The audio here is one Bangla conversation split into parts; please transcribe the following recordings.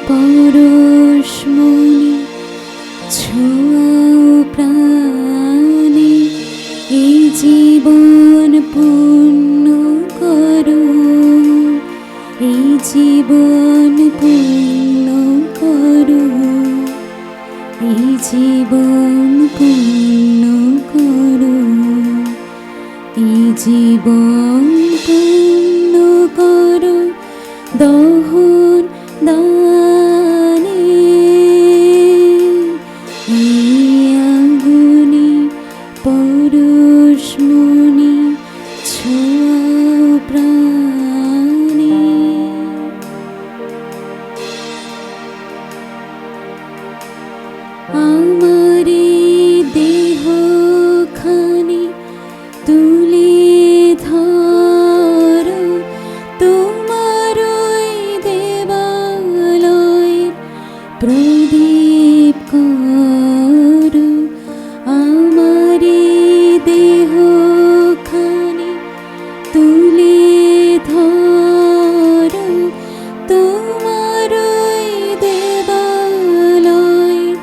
পরশমণি ছোঁয়াও প্রাণে, এই জীবন পূর্ণ করো, এই জীবন পূর্ণ করো, এই জীবন পূর্ণ করো, এই জীবন পূর্ণ করো দহন দানে, এই আগুনে পরশমণি ছোঁয়াও প্রাণে। আমারে দেহখানি তুলে ধরো, তোমার ওই দেবালয়ের প্রদীপ করো। আমারে দেহখানি তুলে ধরো, তোমার ওই দেবালয়ের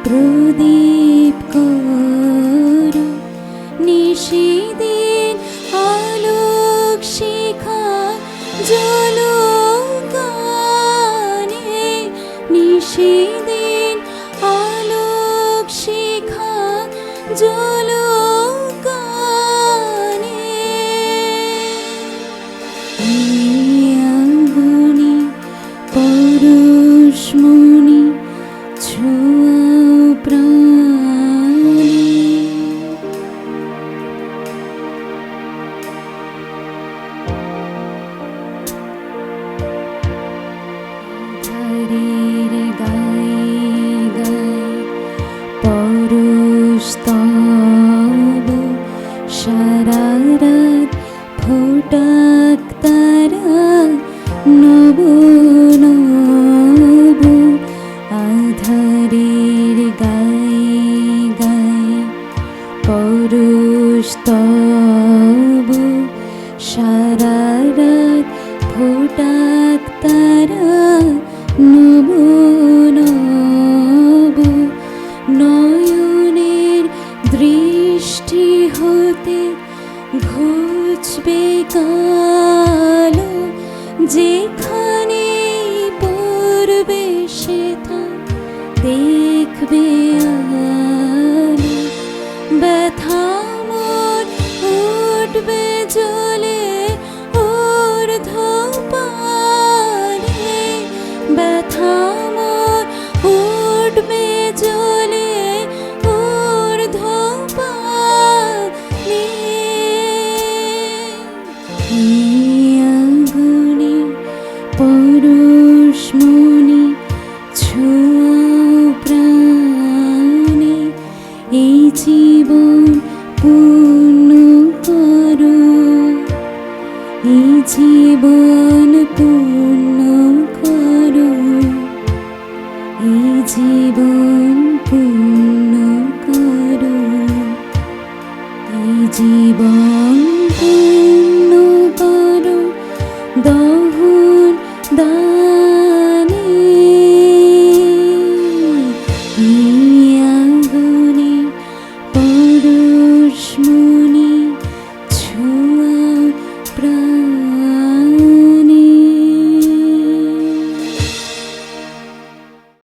প্রদীপ করো। নিশিদিন আলোক শিখা জ্বলুকানে, নিশিদিন আলোক শিখা জ্বলুকানে, এই আগুনে পরশমণি ছোঁয়াও প্রাণে। ধারের গায়ে গায়ে পরশস্তব, সারা রাত ফোটাক তারা নব নব। আধারের গায়ে গায়ে পরশস্তব, সারা রাত ফোটাক তারা নব নব। নয়নের দৃষ্টি হতে ঘুচবে কালো, যেখানে পড়বে সেথা দেখবে আলো। ব্যথা মোর উঠবে জ্বলে ঊর্ধ্বপানে, ব্যথা মোর উঠবে জ্বলে ঊর্ধ্বপানে, এই আগুনে পরশমণি ছোঁয়াও প্রাণে, এই জীবন পূর্ণ করো, এই জীবন পূর্ণ করো, এই জীবন